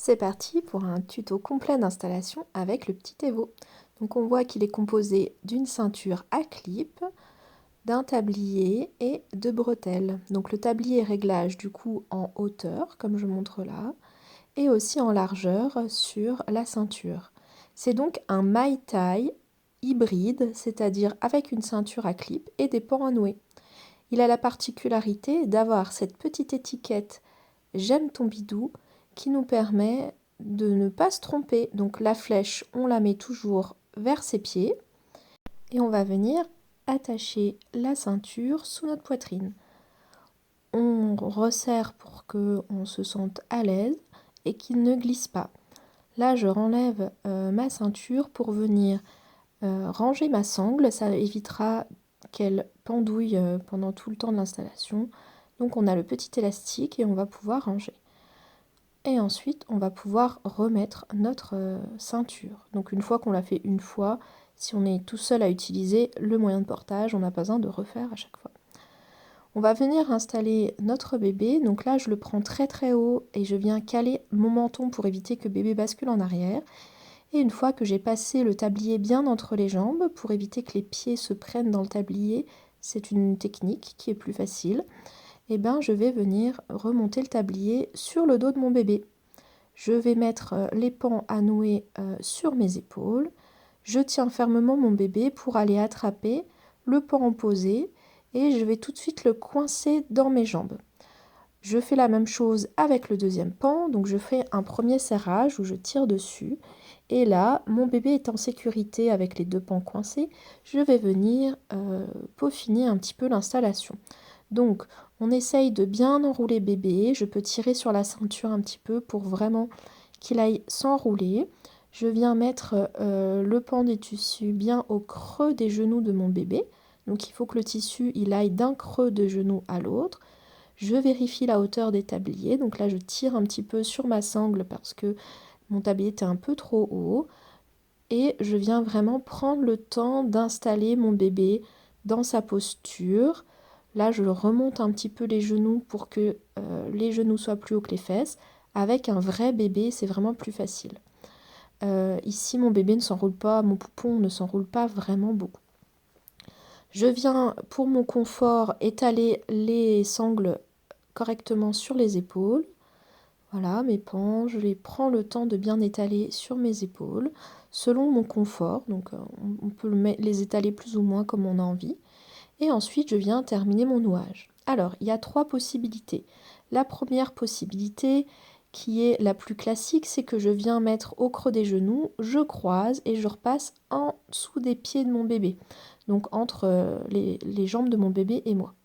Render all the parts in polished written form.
C'est parti pour un tuto complet d'installation avec le petit Evo. Donc on voit qu'il est composé d'une ceinture à clip, d'un tablier et de bretelles. Donc le tablier réglage du coup en hauteur, comme je montre là, et aussi en largeur sur la ceinture. C'est donc un maille-taille hybride, c'est-à-dire avec une ceinture à clip et des pans à nouer. Il a la particularité d'avoir cette petite étiquette J'aime ton bidou qui nous permet de ne pas se tromper. Donc la flèche, on la met toujours vers ses pieds et on va venir attacher la ceinture sous notre poitrine. On resserre pour qu'on se sente à l'aise et qu'il ne glisse pas. Là, je renlève ma ceinture pour venir ranger ma sangle. Ça évitera qu'elle pendouille pendant tout le temps de l'installation. Donc on a le petit élastique et on va pouvoir ranger. Et ensuite, on va pouvoir remettre notre ceinture. Donc une fois qu'on l'a fait une fois, si on est tout seul à utiliser le moyen de portage, on n'a pas besoin de refaire à chaque fois. On va venir installer notre bébé. Donc là, je le prends très très haut et je viens caler mon menton pour éviter que bébé bascule en arrière. Et une fois que j'ai passé le tablier bien entre les jambes, pour éviter que les pieds se prennent dans le tablier, c'est une technique qui est plus facile, et je vais venir remonter le tablier sur le dos de mon bébé. Je vais mettre les pans à nouer sur mes épaules. Je tiens fermement mon bébé pour aller attraper le pan en posé et je vais tout de suite le coincer dans mes jambes. Je fais la même chose avec le deuxième pan, donc je fais un premier serrage où je tire dessus. Et là, mon bébé est en sécurité avec les deux pans coincés. Je vais venir peaufiner un petit peu l'installation. Donc, on essaye de bien enrouler bébé. Je peux tirer sur la ceinture un petit peu pour vraiment qu'il aille s'enrouler. Je viens mettre le pan des tissus bien au creux des genoux de mon bébé. Donc, il faut que le tissu il aille d'un creux de genou à l'autre. Je vérifie la hauteur des tabliers. Donc là, je tire un petit peu sur ma sangle parce que mon tablier était un peu trop haut. Et je viens vraiment prendre le temps d'installer mon bébé dans sa posture. Là, je remonte un petit peu les genoux pour que les genoux soient plus hauts que les fesses. Avec un vrai bébé, c'est vraiment plus facile. Ici, mon bébé ne s'enroule pas, mon poupon ne s'enroule pas vraiment beaucoup. Je viens, pour mon confort, étaler les sangles correctement sur les épaules. Voilà, mes pans, je les prends le temps de bien étaler sur mes épaules, selon mon confort. Donc, on peut les étaler plus ou moins comme on a envie. Et ensuite, je viens terminer mon nouage. Alors, il y a trois possibilités. La première possibilité, qui est la plus classique, c'est que je viens mettre au creux des genoux, je croise et je repasse en dessous des pieds de mon bébé. Donc, entre les jambes de mon bébé et moi.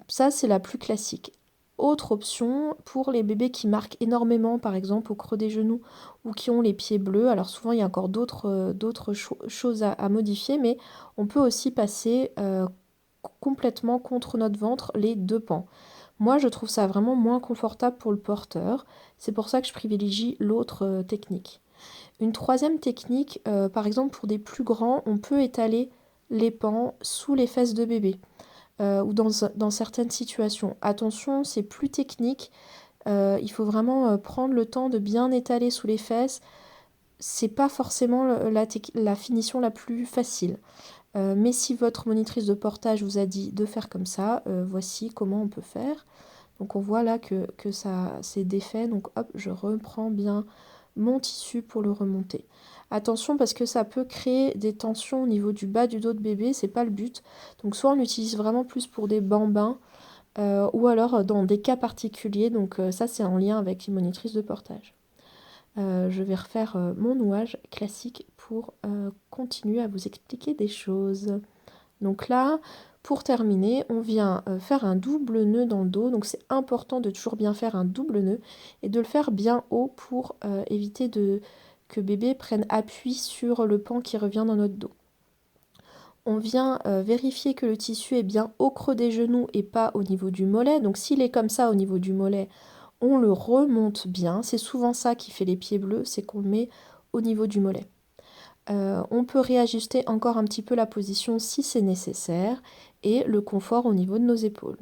Ça, c'est la plus classique. Autre option, pour les bébés qui marquent énormément, par exemple au creux des genoux, ou qui ont les pieds bleus, alors souvent il y a encore d'autres choses à modifier, mais on peut aussi passer complètement contre notre ventre les deux pans. Moi, je trouve ça vraiment moins confortable pour le porteur, c'est pour ça que je privilégie l'autre technique. Une troisième technique, par exemple pour des plus grands, on peut étaler les pans sous les fesses de bébé. Ou dans certaines situations. Attention, c'est plus technique. Il faut vraiment prendre le temps de bien étaler sous les fesses. C'est pas forcément la finition la plus facile. Mais si votre monitrice de portage vous a dit de faire comme ça, voici comment on peut faire. Donc on voit là que ça c'est défait. Donc hop, je reprends bien mon tissu pour le remonter. Attention parce que ça peut créer des tensions au niveau du bas du dos de bébé, c'est pas le but. Donc soit on l'utilise vraiment plus pour des bambins ou alors dans des cas particuliers. Donc ça c'est en lien avec les monitrices de portage. Je vais refaire mon nouage classique pour continuer à vous expliquer des choses. Donc là, pour terminer, on vient faire un double nœud dans le dos. Donc c'est important de toujours bien faire un double nœud et de le faire bien haut pour éviter que bébé prenne appui sur le pan qui revient dans notre dos. On vient vérifier que le tissu est bien au creux des genoux et pas au niveau du mollet. Donc s'il est comme ça au niveau du mollet, on le remonte bien. C'est souvent ça qui fait les pieds bleus, c'est qu'on le met au niveau du mollet. On peut réajuster encore un petit peu la position si c'est nécessaire et le confort au niveau de nos épaules.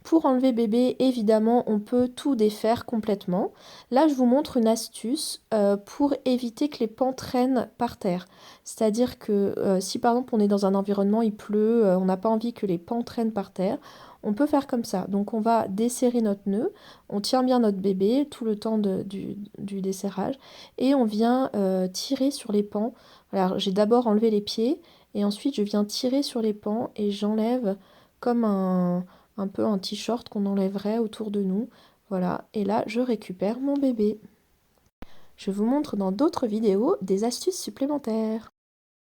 Pour enlever bébé, évidemment, on peut tout défaire complètement. Là, je vous montre une astuce pour éviter que les pans traînent par terre. C'est-à-dire que si par exemple on est dans un environnement, il pleut, on n'a pas envie que les pans traînent par terre, on peut faire comme ça. Donc on va desserrer notre nœud, on tient bien notre bébé tout le temps du desserrage et on vient tirer sur les pans. Alors j'ai d'abord enlevé les pieds et ensuite je viens tirer sur les pans et j'enlève comme un peu un t-shirt qu'on enlèverait autour de nous. Voilà, et là je récupère mon bébé. Je vous montre dans d'autres vidéos des astuces supplémentaires.